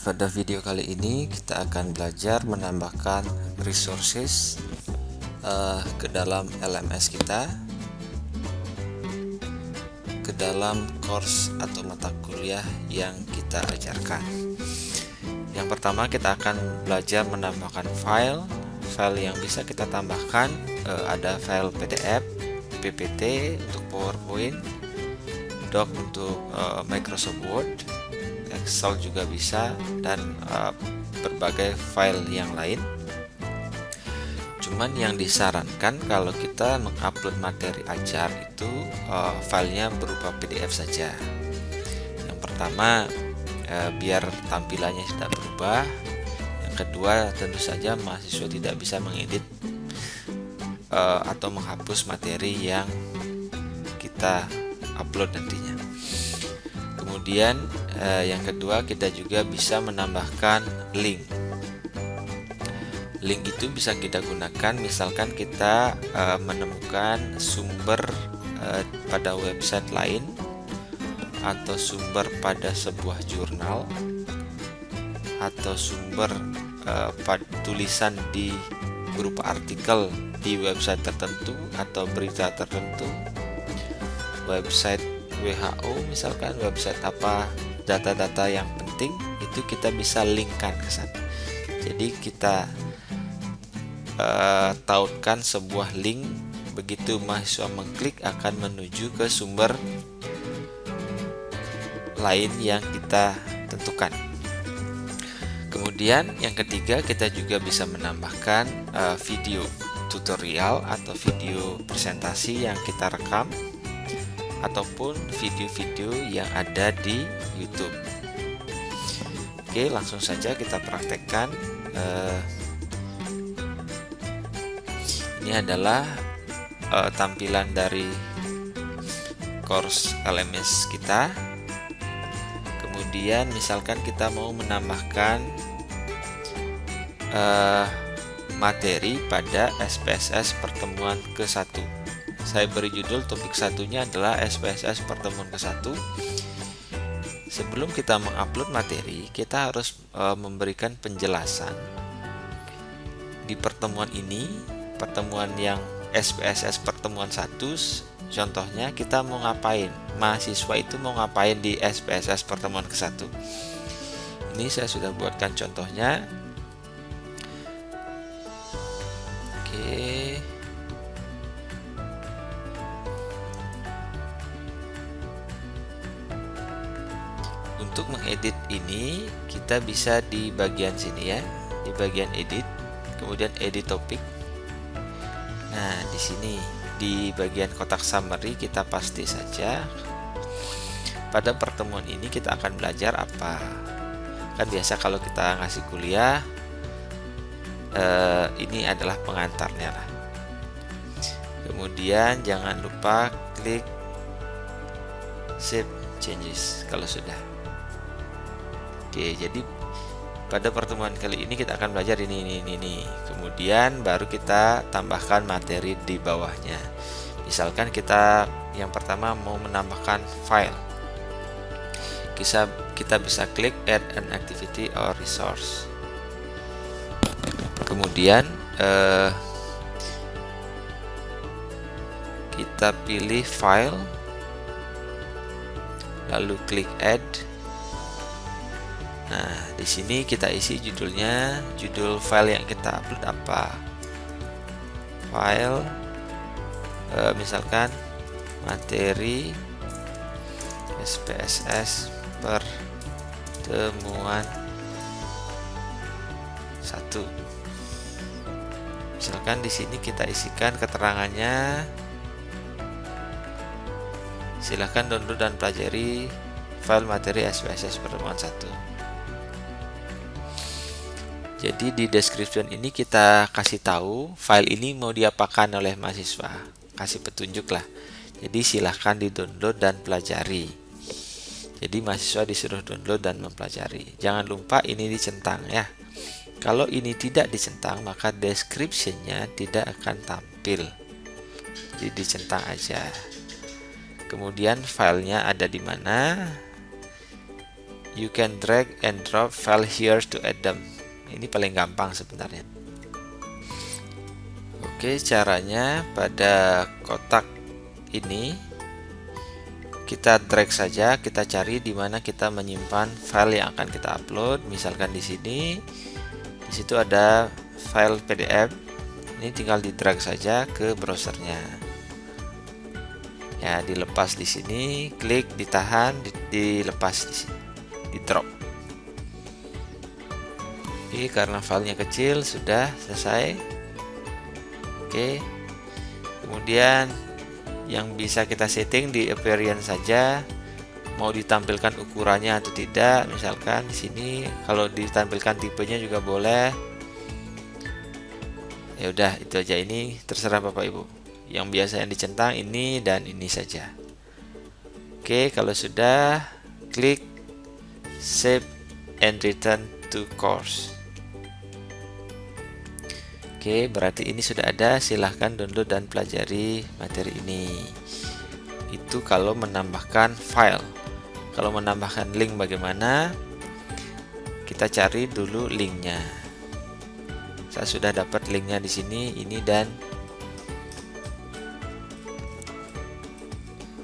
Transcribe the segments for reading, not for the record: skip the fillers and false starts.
Pada video kali ini kita akan belajar menambahkan resources ke dalam LMS kita, ke dalam course atau mata kuliah yang kita ajarkan. Yang pertama kita akan belajar menambahkan file yang bisa kita tambahkan. Ada file PDF, PPT untuk PowerPoint, Doc untuk Microsoft Word, Excel juga bisa, dan berbagai file yang lain. Cuman yang disarankan kalau kita mengupload materi ajar itu filenya berupa PDF saja. Yang pertama biar tampilannya tidak berubah. Yang kedua tentu saja mahasiswa tidak bisa mengedit atau menghapus materi yang kita upload nantinya. Kemudian yang kedua kita juga bisa menambahkan link. Link itu bisa kita gunakan misalkan kita menemukan sumber pada website lain atau sumber pada sebuah jurnal atau sumber tulisan di berupa artikel di website tertentu atau berita tertentu, website WHO misalkan, website apa, data-data yang penting itu kita bisa linkkan ke sana. Jadi kita tautkan sebuah link, begitu mahasiswa mengklik akan menuju ke sumber lain yang kita tentukan. Kemudian yang ketiga kita juga bisa menambahkan video tutorial atau video presentasi yang kita rekam ataupun video-video yang ada di YouTube. Oke, langsung saja kita praktekkan. Ini adalah tampilan dari course LMS kita. Kemudian misalkan kita mau menambahkan materi pada SPSS pertemuan ke-1. Saya beri judul topik satunya adalah SPSS pertemuan ke-1. Sebelum kita mengupload materi, kita harus memberikan penjelasan. Di pertemuan ini, pertemuan yang SPSS pertemuan 1, contohnya kita mau ngapain? Mahasiswa itu mau ngapain di SPSS pertemuan ke-1? Ini saya sudah buatkan contohnya. Oke. Untuk mengedit ini kita bisa di bagian sini ya, di bagian edit, kemudian edit topik. Nah, di sini di bagian kotak summary kita paste saja. Pada pertemuan ini kita akan belajar apa? Kan biasa kalau kita ngasih kuliah ini adalah pengantarnya lah. Kemudian jangan lupa klik save changes kalau sudah. Oke, jadi pada pertemuan kali ini kita akan belajar ini. Kemudian baru kita tambahkan materi di bawahnya. Misalkan kita yang pertama mau menambahkan file. Kita bisa klik add an activity or resource. Kemudian kita pilih file, lalu klik add. Nah, di sini kita isi judulnya, judul file yang kita upload apa. File misalkan materi SPSS pertemuan 1. Misalkan di sini kita isikan keterangannya. Silahkan download dan pelajari file materi SPSS pertemuan 1. Jadi di description ini kita kasih tahu file ini mau diapakan oleh mahasiswa, kasih petunjuk lah. Jadi silahkan di-download dan pelajari. Jadi mahasiswa disuruh download dan mempelajari. Jangan lupa ini dicentang ya. Kalau ini tidak dicentang maka description-nya tidak akan tampil. Jadi dicentang aja. Kemudian filenya ada di mana? you can drag and drop file here to add them. Ini paling gampang sebenarnya. Oke, caranya pada kotak ini kita drag saja, kita cari di mana kita menyimpan file yang akan kita upload. Misalkan di sini, di situ ada file PDF. Ini tinggal di drag saja ke browsernya. Ya, dilepas di sini, klik, ditahan, dilepas di sini, di drop. Oke, karena filenya kecil, sudah selesai. Oke, kemudian yang bisa kita setting di appearance saja, mau ditampilkan ukurannya atau tidak. Misalkan di sini kalau ditampilkan tipenya juga boleh. Ya udah, itu aja. Ini terserah Bapak Ibu. Yang biasa yang dicentang ini dan ini saja. Oke, kalau sudah, klik save and return to course. Oke, berarti ini sudah ada. Silahkan download dan pelajari materi ini. Itu kalau menambahkan file. Kalau menambahkan link bagaimana? Kita cari dulu linknya. Saya sudah dapat linknya di sini, ini dan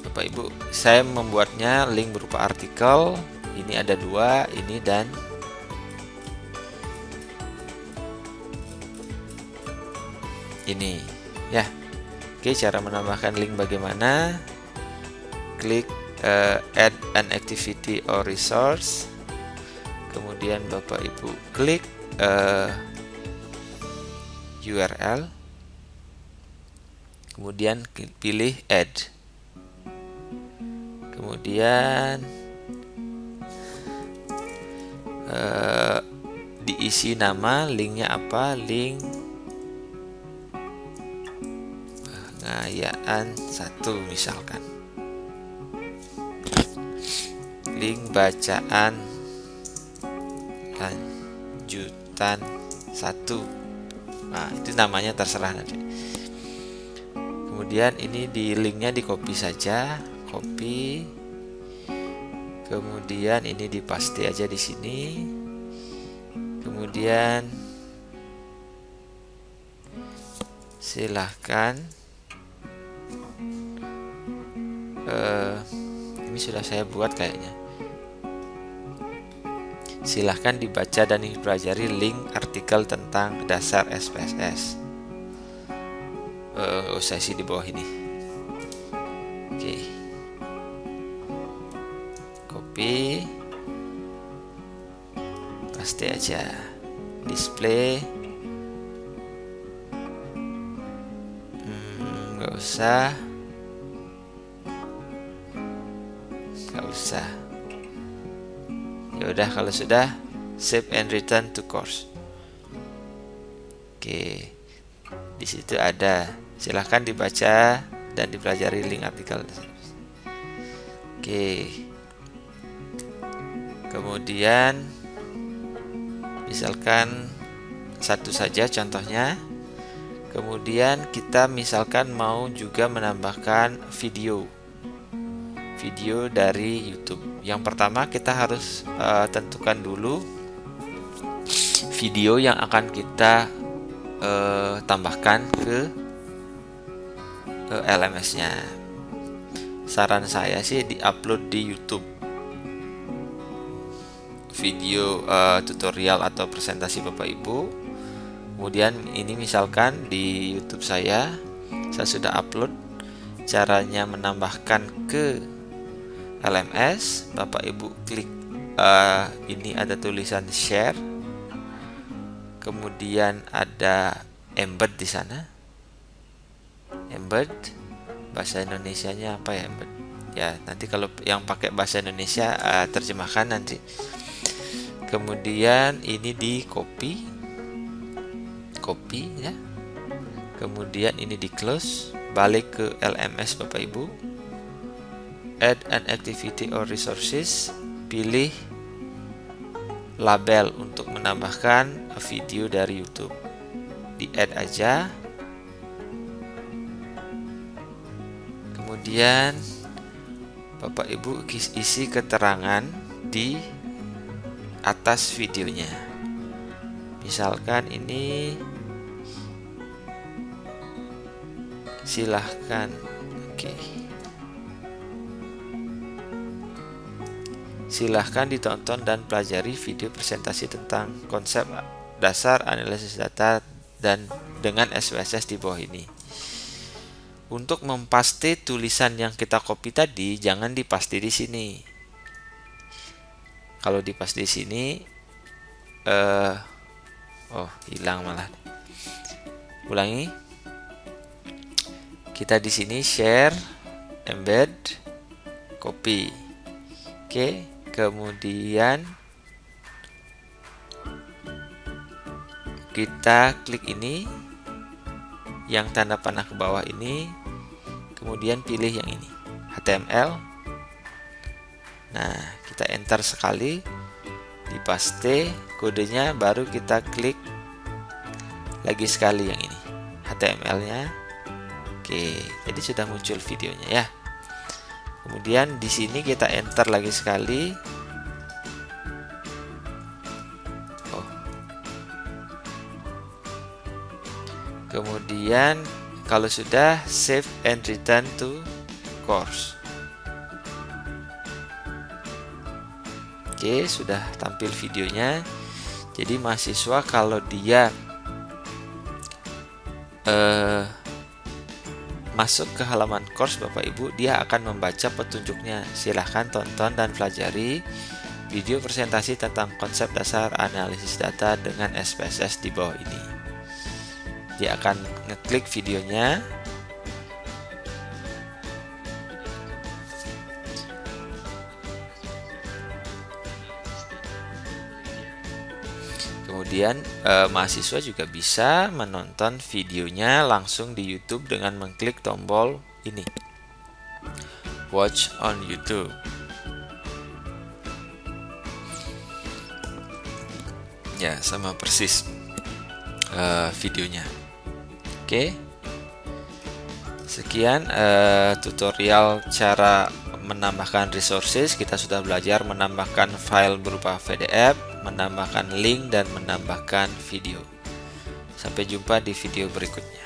Bapak Ibu. Saya membuatnya link berupa artikel. Ini ada dua, ini dan ini ya. Oke, cara menambahkan link bagaimana? Klik add an activity or resource, kemudian Bapak Ibu klik URL, kemudian pilih add, kemudian diisi nama, linknya apa, link pengayaan 1 misalkan, link bacaan lanjutan 1. Nah, itu namanya terserah nanti. Kemudian ini di linknya di copy saja, copy. Kemudian ini di paste aja di sini. Kemudian silahkan ini sudah saya buat kayaknya. Silahkan dibaca dan dipelajari link artikel tentang dasar SPSS. Saya sih di bawah ini. Oke. Copy. Paste aja. Display. Nggak usah. Ya udah, kalau sudah, save and return to course. Oke, di situ ada. Silahkan dibaca dan dipelajari link artikel. Oke, kemudian misalkan satu saja contohnya. Kemudian kita misalkan mau juga menambahkan video dari YouTube. Yang pertama kita harus tentukan dulu video yang akan kita tambahkan ke LMS-nya. Saran saya sih diupload di YouTube video tutorial atau presentasi Bapak Ibu. Kemudian ini misalkan di YouTube saya sudah upload. Caranya menambahkan ke LMS, Bapak Ibu klik ini ada tulisan share, kemudian ada embed di sana. Embed bahasa Indonesianya apa ya embed? Ya, nanti kalau yang pakai bahasa Indonesia terjemahkan nanti. Kemudian ini di copy ya. Kemudian ini di close, balik ke LMS Bapak Ibu. Add an activity or resources, pilih label untuk menambahkan video dari YouTube. Di add aja. Kemudian Bapak Ibu isi keterangan di atas videonya. Misalkan ini, silahkan. Oke. Silahkan ditonton dan pelajari video presentasi tentang konsep dasar analisis data dan dengan SPSS di bawah ini. Untuk mempaste tulisan yang kita copy tadi, jangan dipaste di sini. Kalau dipaste di sini, hilang malah. Ulangi. Kita di sini share, embed, copy. Oke, kemudian kita klik ini, yang tanda panah ke bawah ini, kemudian pilih yang ini, HTML. Nah, kita enter sekali, dipaste kodenya, baru kita klik lagi sekali yang ini, HTML-nya. Oke, jadi sudah muncul videonya ya. Kemudian di sini kita enter lagi sekali. Kemudian kalau sudah, save and return to course. Oke, sudah tampil videonya. Jadi mahasiswa kalau dia masuk ke halaman course Bapak Ibu, dia akan membaca petunjuknya. Silahkan tonton dan pelajari video presentasi tentang konsep dasar analisis data dengan SPSS di bawah ini. Dia akan ngeklik videonya. Kemudian mahasiswa juga bisa menonton videonya langsung di YouTube dengan mengklik tombol ini, Watch on YouTube. Ya, sama persis videonya. Oke. Sekian tutorial cara menambahkan resources. Kita sudah belajar menambahkan file berupa PDF, menambahkan link, dan menambahkan video. Sampai jumpa di video berikutnya.